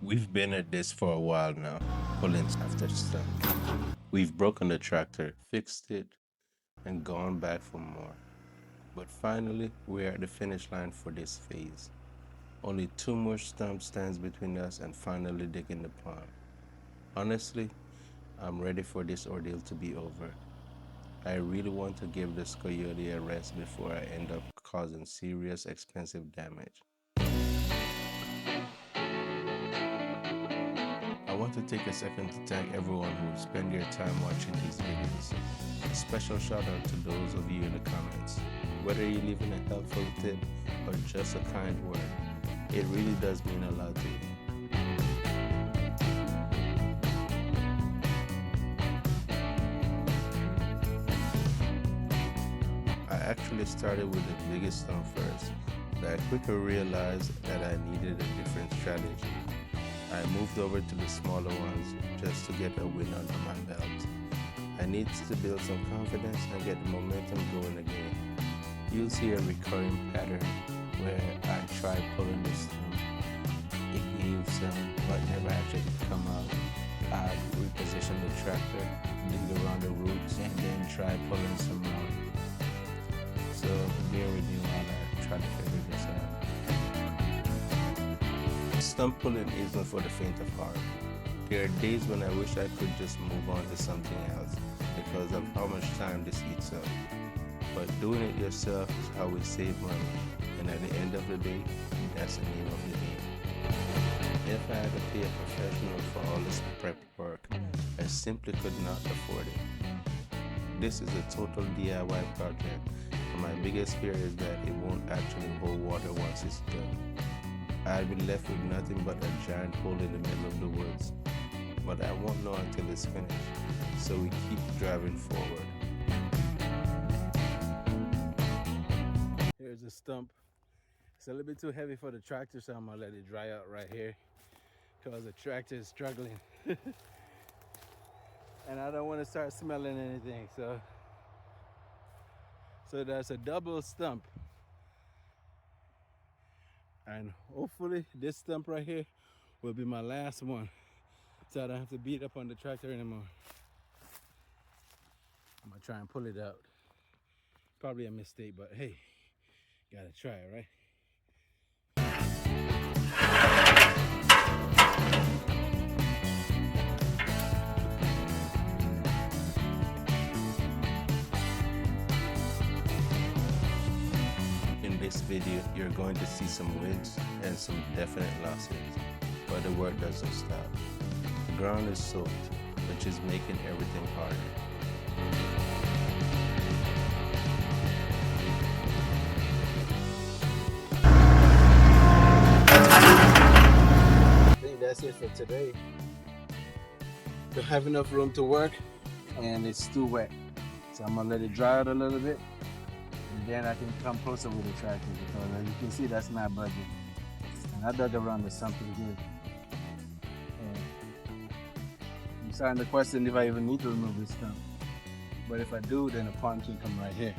We've been at this for a while now, pulling after stuff. We've broken the tractor, fixed it, and gone back for more. But finally, we're at the finish line for this phase. Only two more stump stands between us and finally digging the pond. Honestly, I'm ready for this ordeal to be over. I really want to give this coyote a rest before I end up causing serious expensive damage. I want to take a second to thank everyone who spent their time watching these videos. A special shout out to those of you in the comments. Whether you're leaving a helpful tip or just a kind word, it really does mean a lot to me. I actually started with the biggest stump first, but I quickly realized that I needed a different strategy. I moved over to the smaller ones just to get a win under my belt. I needed to build some confidence and get the momentum going again. You'll see a recurring pattern where I tried pulling this stump. It gave some, but never actually come out. I'd reposition the tractor, dig around the roots, and then try pulling some out. So bear with me while I try to figure this out. Stump pulling isn't for the faint of heart. There are days when I wish I could just move on to something else because of how much time this eats up. But doing it yourself is how we save money, and at the end of the day, that's the name of the game. If I had to pay a professional for all this prep work, I simply could not afford it. This is a total DIY project, and my biggest fear is that it won't actually hold water once it's done. I'll be left with nothing but a giant hole in the middle of the woods. But I won't know until it's finished, so we keep driving forward. Here's a stump. It's a little bit too heavy for the tractor, so I'm gonna let it dry out right here because the tractor is struggling. And I don't want to start smelling anything, so that's a double stump. And hopefully this stump right here will be my last one, so I don't have to beat up on the tractor anymore. I'm gonna try and pull it out. Probably a mistake, but hey, gotta try it, right? In this video, you're going to see some wins and some definite losses, but the work doesn't stop. The ground is soaked, which is making everything harder. I think that's it for today. Don't have enough room to work, and it's too wet. So I'm gonna let it dry out a little bit, and then I can come closer with the tractor because as you can see, that's not budging. And I dug around the something good. I'm starting to question if I even need to remove this stump. But if I do, then the pond can come right here.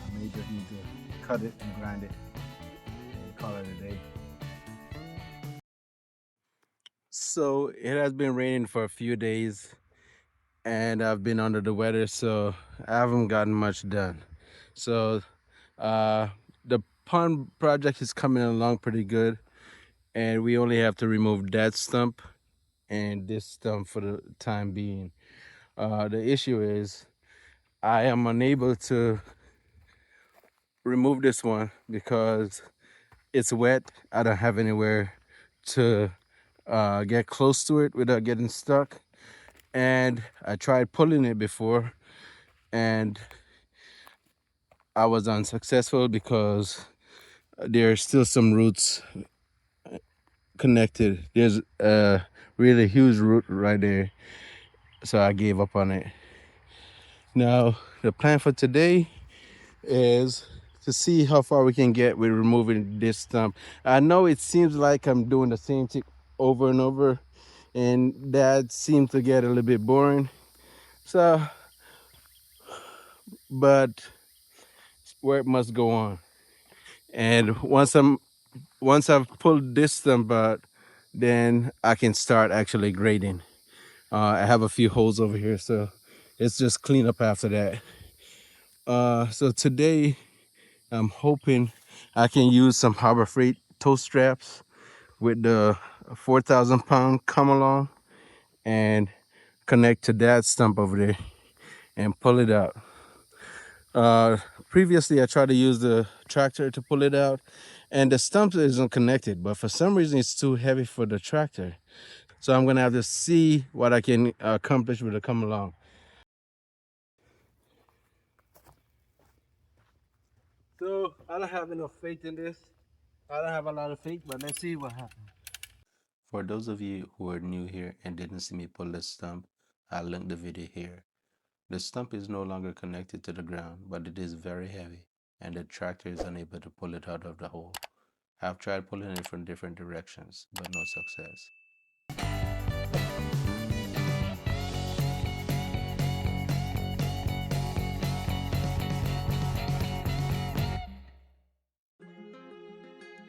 I may just need to cut it and grind it and call it a day. So it has been raining for a few days and I've been under the weather, so I haven't gotten much done. So the pond project is coming along pretty good, and we only have to remove that stump and this stump for the time being. The issue is I am unable to remove this one because it's wet. I don't have anywhere to get close to it without getting stuck. And I tried pulling it before and I was unsuccessful because there's still some roots connected. There's a really huge root right there, so I gave up on it. Now the plan for today is to see how far we can get with removing this stump. I know it seems like I'm doing the same thing over and over, and that seems to get a little bit boring. So, but work must go on. And once I've pulled this stump out, then I can start actually grading. I have a few holes over here, so it's just clean up after that. So today I'm hoping I can use some Harbor Freight tow straps with the 4,000 pound come along and connect to that stump over there and pull it out. Uh, Previously, I tried to use the tractor to pull it out, and the stump isn't connected, but for some reason it's too heavy for the tractor. So I'm gonna have to see what I can accomplish with the come along. So I don't have enough faith in this. I don't have a lot of faith, but let's see what happens. For those of you who are new here and didn't see me pull the stump, I'll link the video here. The stump is no longer connected to the ground, but it is very heavy, and the tractor is unable to pull it out of the hole. I've tried pulling it from different directions, but no success.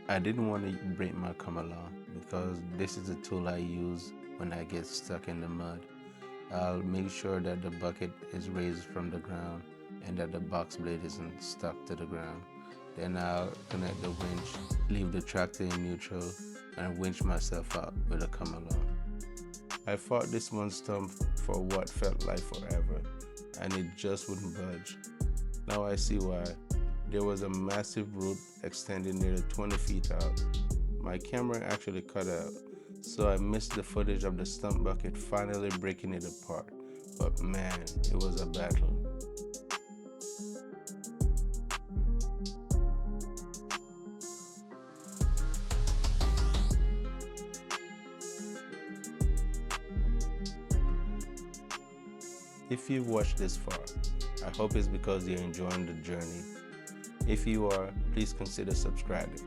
I didn't want to break my come along because this is a tool I use when I get stuck in the mud. I'll make sure that the bucket is raised from the ground and that the box blade isn't stuck to the ground. Then I'll connect the winch, leave the tractor in neutral, and winch myself out with a come along. I fought this one stump for what felt like forever, and it just wouldn't budge. Now I see why. There was a massive root extending nearly 20 feet out. My camera actually cut out, so I missed the footage of the stump bucket finally breaking it apart. But man, it was a battle. If you've watched this far, I hope it's because you're enjoying the journey. If you are, please consider subscribing.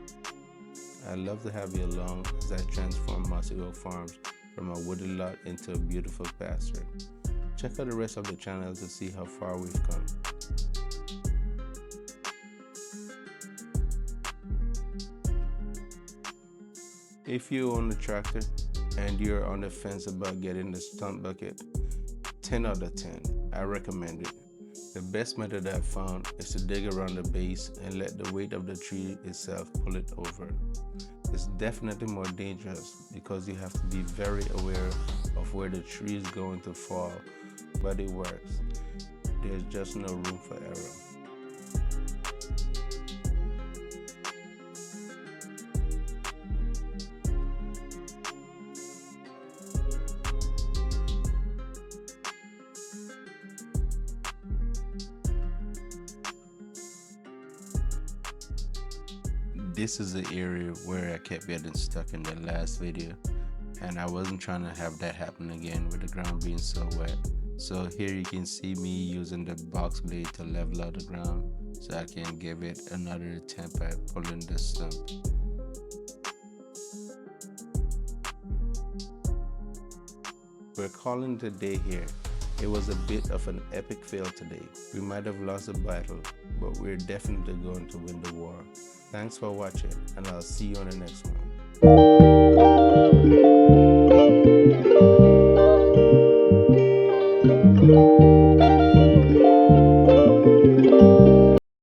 I'd love to have you along as I transform Mossy Oak Farms from a wooded lot into a beautiful pasture. Check out the rest of the channel to see how far we've come. If you own a tractor and you're on the fence about getting the stump bucket, 10 out of 10, I recommend it. The best method I've found is to dig around the base and let the weight of the tree itself pull it over. It's definitely more dangerous because you have to be very aware of where the tree is going to fall, but it works. There's just no room for error. This is the area where I kept getting stuck in the last video, and I wasn't trying to have that happen again with the ground being so wet. So here you can see me using the box blade to level out the ground so I can give it another attempt at pulling the stump. We're calling it a day here. It was a bit of an epic fail today. We might have lost the battle, but we're definitely going to win the war. Thanks for watching, and I'll see you on the next one.